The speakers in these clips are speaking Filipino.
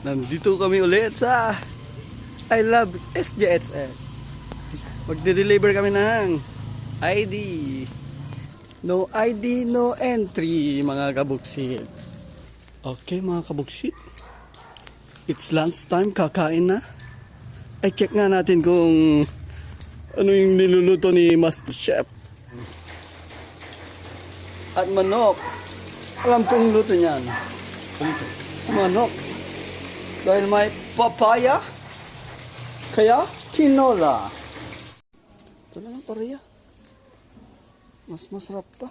Nandito kami ulit sa I Love SJSS. Magde-deliver kami ng ID. No ID, no entry, mga kabuksit. Okay, mga kabuksit. It's lunch time, kakain na. Ay, check nga natin kung ano yung niluluto ni Master Chef. At manok. Alam kong luto niyan. Manok. Dahil may papaya, kaya tinola. Ito na lang pareha. Mas masarap pa.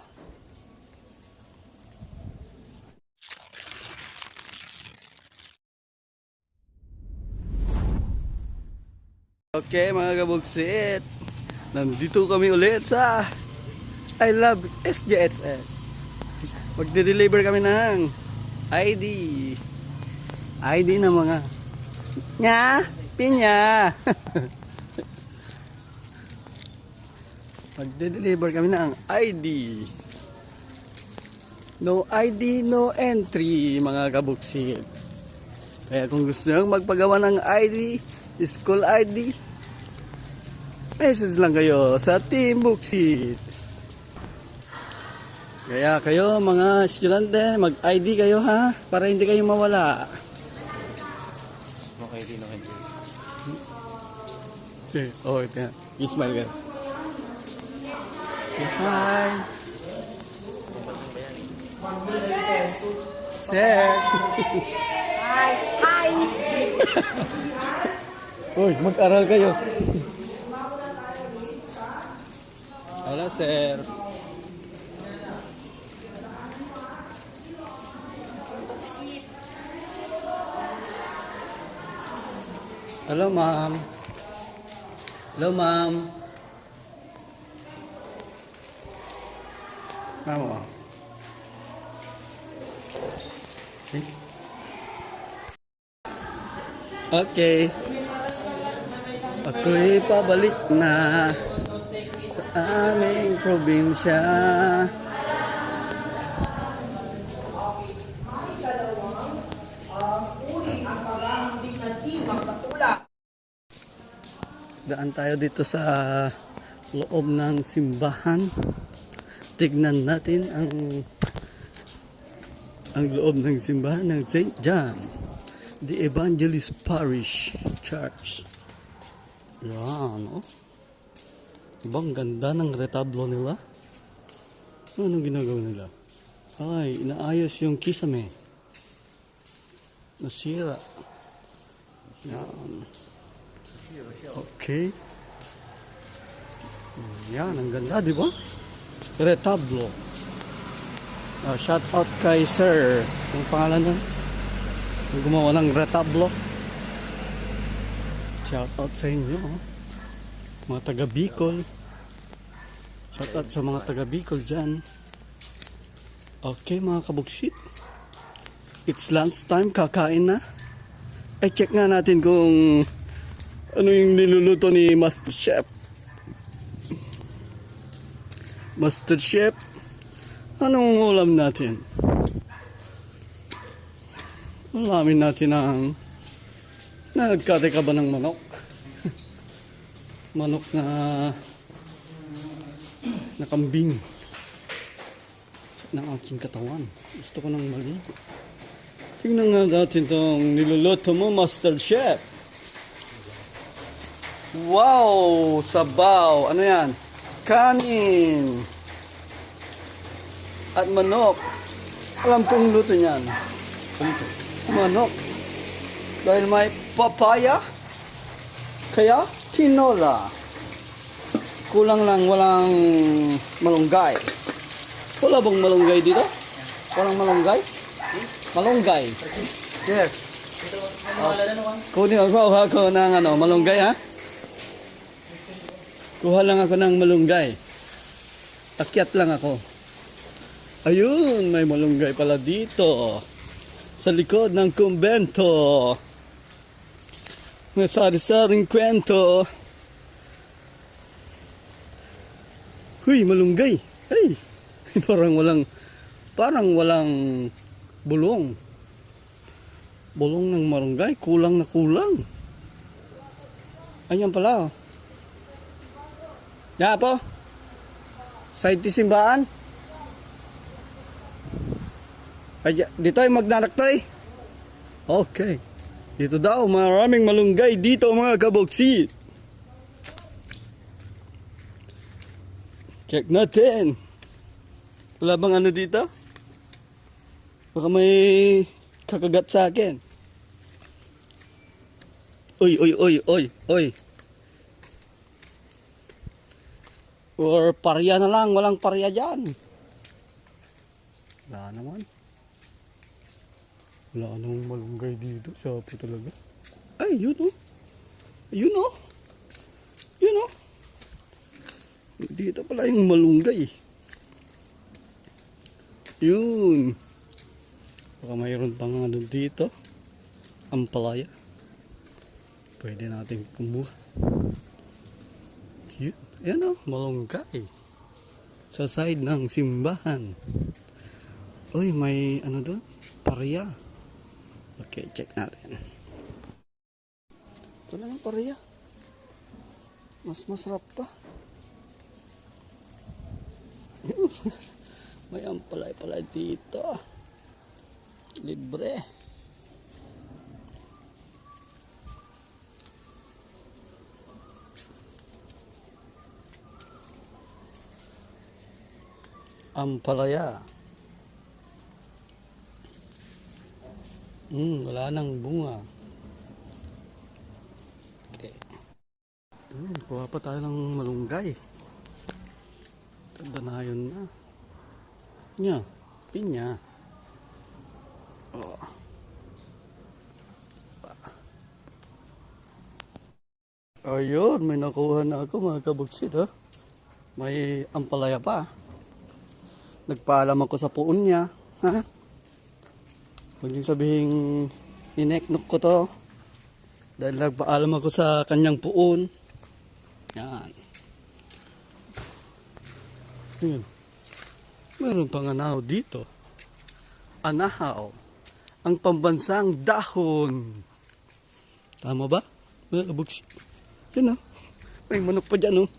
Okay, mga kabuksit. Nandito kami ulit sa I Love SJSS. Magde-deliver kami ng ID. ID na mga pinya. Magde-deliver kami ng ID. No ID, no entry, mga kabuksit. Kaya kung gusto nyo magpagawa ng ID, school ID, message lang kayo sa Team Buksit. Kaya kayo mga estudyante, mag-ID kayo ha, para hindi kayo mawala. Okay, no entry. Okay, oh, ito yan. I-smile ka. Okay, hi. Sir. Hi. Hi. Uy, mag-aral kayo. Hello, sir. Hello, ma'am. Hello, ma'am. Ma'am. Okay. Ako'y pabalik na sa aming probinsya. Daan tayo dito sa loob ng simbahan. Tignan natin ang loob ng simbahan ng St. John the Evangelist Parish Church. Yan, oh. Ibang ganda ng retablo nila. Anong ginagawa nila? Ay, inaayos yung kisame. Nasira. Yan. Okay. Yan, ang ganda, di ba? Retablo. Shout out kay Sir. Ang pangalan nun? Ang gumawa ng retablo. Shout out sa inyo, oh. Mga taga Bicol. Shout out sa mga taga Bicol dyan. Okay, mga kabuksit. It's lunch time, kakain na. Ay, check nga natin kung ano yung niluluto ni Master Chef. Master Chef, anong ulam natin? Ulamin natin ang nagkate ka ba ng manok? Manok na kambing. Sa ng aking katawan. Gusto ko nang maligo. Tingnan nga natin itong niluluto mo, Master Chef. Wow! Sabaw! Ano yan? Kanin! At manok. Alam kong luto niyan. Manok. Dahil may papaya, kaya tinola. Kulang lang, walang malunggay. Wala bang malunggay dito? Walang malunggay? Malunggay. Yes. Kunin ako ng malunggay, ha? Kuha lang ako ng malunggay. Akyat lang ako. Ayun, may malunggay pala dito. Sa likod ng kumbento. May sari-saring kwento. Huy, malunggay. Hey, parang walang bulong. Bulong ng marunggay, kulang na kulang. Ayan pala oh. Ya po. Side ti simbahan. Ay, dito ay magnaraktoy. Okay. Dito daw, maraming malunggay dito mga kaboksi. Check natin. Wala bang ano dito? Baka may kakagat sa akin. Oy. Or parya na lang, walang parya dyan. Wala naman. Wala namang malunggay dito. Sapo talaga. Ay, yun oh. Yun oh. Yun oh. Dito pala yung malunggay. Yun. Baka mayroon pang ano dito. Ampalaya. Pwede natin kumuha. Yun. Ayan o, malunggay. Sa side ng simbahan. Uy, may ano doon? Parya. Okay, check natin. Ito lang ang parya. Mas masarap pa. May ampalay-palay dito. Libre. Ampalaya. Wala nang bunga. Okay. Kuha pa tayo ng malunggay. Tanda na yun na. Pinya. Oh. Ayun, may nakuha na ako mga kabuksit ha. May ampalaya pa. Nagpaalam ako sa puon niya. Ha? Huwag niyong sabihing ineknok ko to. Dahil nagpaalam ako sa kanyang puon. Yan. Yun. Meron pang anahaw dito. Anahaw. Ang pambansang dahon. Tama ba? Mga kabuksit. Yan o. May manok pa dyan o.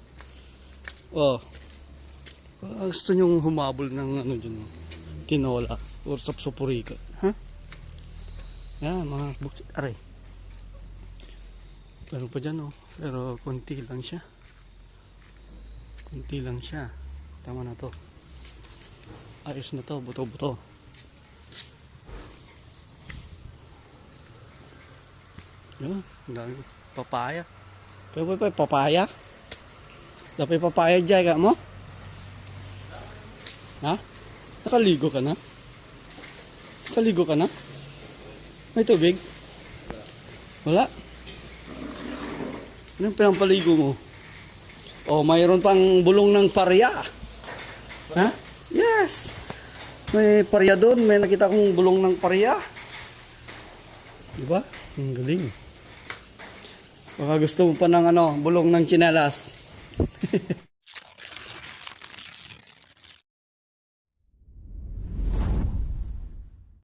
Oh. Gusto nyong humabol ng ano dyan, tinola or sapsopurika. Ha? Yan, mga buksit. Aray. Meron pa dyan, oh. Pero konti lang siya. Konti lang siya. Tama na to. Ayos na to, buto-buto. Yan, ang dami. Papaya. Papaya? Dapat papaya dyan ka mo? Ha? Nakaligo ka na? Nakaligo ka na? May tubig? Wala? Anong pinampaligo mo? Oh, mayroon pang bulong ng parya. Ha? Yes! May parya doon. May nakita kong bulong ng parya. Diba? Ang galing. Baka gusto mo pa ng ano, bulong ng tsinelas.